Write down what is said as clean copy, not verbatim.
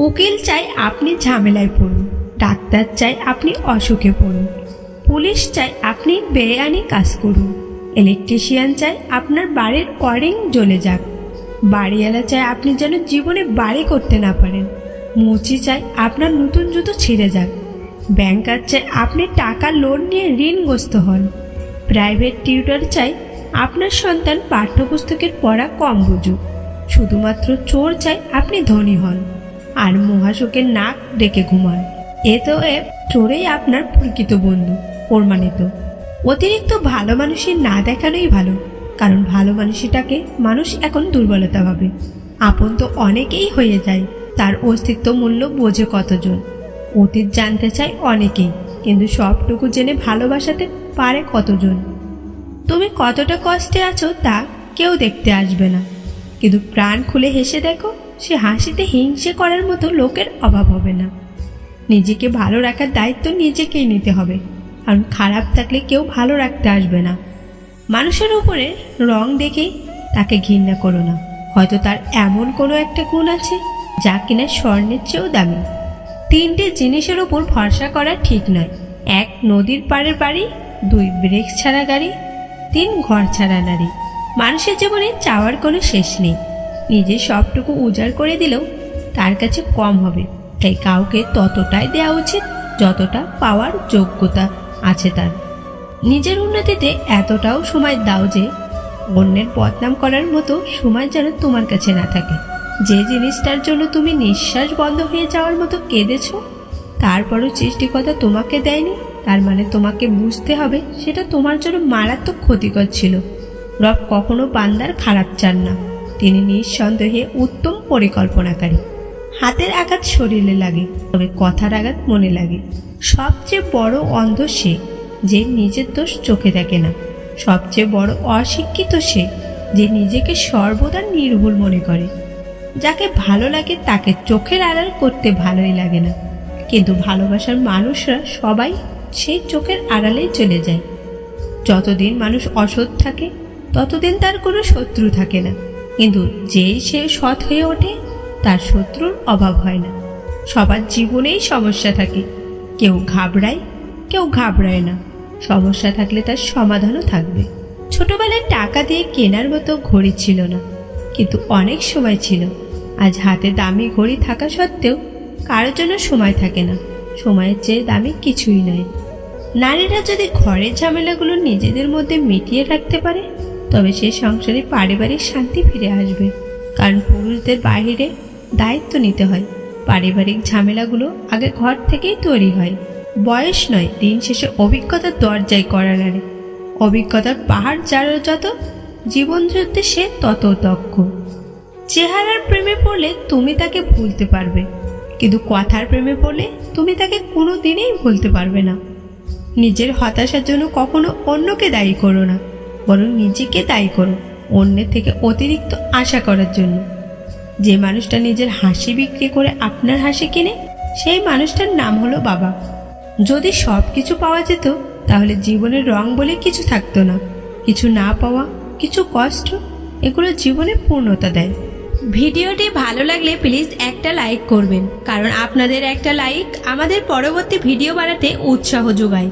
উকিল চাই আপনি ঝামেলায় পড়ুন, ডাক্তার চাই আপনি অসুখে পড়ুন, পুলিশ চাই আপনি বেআইনি কাজ করুন, ইলেকট্রিশিয়ান চাই আপনার বাড়ির ওয়ারিং জ্বলে যাক, বাড়িওয়ালা চাই আপনি যেন জীবনে বাড়ি করতে না পারেন, মুচি চাই আপনার নতুন জুতো ছিঁড়ে যাক, ব্যাংকার চাই আপনি টাকা লোন নিয়ে ঋণগ্রস্ত হন, প্রাইভেট টিউটর চাই আপনার সন্তান পাঠ্যপুস্তকের পড়া কম বুঝুক, শুধুমাত্র চোর চাই আপনি ধনী হন, আর মহাশোকের নাক ডেকে ঘুমান। চোরেই আপনার প্রকৃত বন্ধু প্রমাণিত। অতিরিক্ত ভালো মানুষের না দেখানোই ভালো, কারণ ভালো মানুষটাকে মানুষ এখন দুর্বলতা ভাবে। আপন তো অনেকেই হয়ে যায়, তার অস্তিত্ব মূল্য বোঝে কতজন। অতীত জানতে চায় অনেকেই, কিন্তু সবটুকু জেনে ভালোবাসাতে পারে কতজন। তুমি কতটা কষ্টে আছো তা কেউ দেখতে আসবে না, কিন্তু প্রাণ খুলে হেসে দেখো, সে হাসিতে হিংসে করার মতো লোকের অভাব হবে না। নিজেকে ভালো রাখার দায়িত্ব নিজেকেই নিতে হবে, কারণ খারাপ থাকলে কেউ ভালো রাখতে আসবে না। মানুষের উপরে রং দেখেই তাকে ঘৃণা করো না, হয়তো তার এমন কোনো একটা গুণ আছে যা কিনা স্বর্ণের চেয়েও দামি। 3টে জিনিসের উপর ভরসা করা ঠিক নয়: 1 নদীর পাড়ের বাড়ি, 2 ব্রেক ছাড়া গাড়ি, 3 ঘর ছাড়া নারী। মানুষের জীবনে চাওয়ার কোনো শেষ নেই, নিজের সবটুকু উজাড় করে দিলেও তার কাছে কম হবে। তাই কাউকে ততটাই দেওয়া উচিত যতটা পাওয়ার যোগ্যতা আছে তার। নিজের উন্নতিতে এতটাও সময় দাও যে অন্যের বদনাম করার মতো সময় যেন তোমার কাছে না থাকে। যে জিনিসটার জন্য তুমি নিঃশ্বাস বন্ধ হয়ে যাওয়ার মতো কেঁদেছ, তারপরও সৃষ্টিকর্তা তোমাকে দেয়নি, তার মানে তোমাকে বুঝতে হবে সেটা তোমার জন্য মারাত্মক ক্ষতিকর ছিল। রব কখনো বান্দার খারাপ চান না, তিনি নিঃসন্দেহে উত্তম পরিকল্পনাকারী। হাতের আঘাত শরীরে লাগে, তবে কথার আঘাত মনে লাগে। সবচেয়ে বড় অন্ধ সে যে নিজের দোষ চোখে দেখে না। সবচেয়ে বড় অশিক্ষিত সে যে নিজেকে সর্বদা নির্ভুল মনে করে। যাকে ভালো লাগে তাকে চোখের আড়াল করতে ভালোই লাগে না, কিন্তু ভালোবাসার মানুষরা সবাই সেই চোখের আড়ালেই চলে যায়। যতদিন মানুষ অসৎ থাকে ততদিন তার কোনো শত্রু থাকে না, কিন্তু যেই সে সৎ হয়ে ওঠে তার শত্রুর অভাব হয় না। সবার জীবনেই সমস্যা থাকে, কেউ ঘাবড়ায় কেউ ঘাবড়ায় না। সমস্যা থাকলে তার সমাধানও থাকবে। ছোটবেলায় টাকা দিয়ে কেনার মতো ঘড়ি ছিল না, কিন্তু অনেক সময় ছিল। আজ হাতে দামি ঘড়ি থাকা সত্ত্বেও কারোর জন্য সময় থাকে না। সময়ের চেয়ে দামি কিছুই নয়। নারীরা যদি ঘরের ঝামেলাগুলো নিজেদের মধ্যে মিটিয়ে রাখতে পারে, তবে সে সংসারে পারিবারিক শান্তি ফিরে আসবে। কারণ পুরুষদের বাইরে দায়িত্ব নিতে হয়, পারিবারিক ঝামেলাগুলো আগে ঘর থেকেই তৈরি হয়। বয়স নয়, দিন শেষে অভিজ্ঞতার দরজায় করা নাড়ে। অভিজ্ঞতার পাহাড় যার যত, জীবন যুদ্ধে সে তত দক্ষ। চেহারার প্রেমে পড়লে তুমি তাকে ভুলতে পারবে, কিন্তু কথার প্রেমে পড়লে তুমি তাকে কোনো দিনেই ভুলতে পারবে না। নিজের হতাশার জন্য কখনো অন্যকে দায়ী করো না, বরং নিজেকে দায়ী করো অন্যের থেকে অতিরিক্ত আশা করার জন্য। যে মানুষটা নিজের হাসি বিক্রি করে আপনার হাসি কিনে, সেই মানুষটার নাম হলো বাবা। যদি সব কিছু পাওয়া যেত তাহলে জীবনের রং বলে কিছু থাকতো না। কিছু না পাওয়া, কিছু কষ্ট, এগুলো জীবনে পূর্ণতা দেয়। ভিডিওটি ভালো লাগলে প্লিজ একটা লাইক করবেন, কারণ আপনাদের একটা লাইক আমাদের পরবর্তী ভিডিও বানাতে উৎসাহ যোগায়।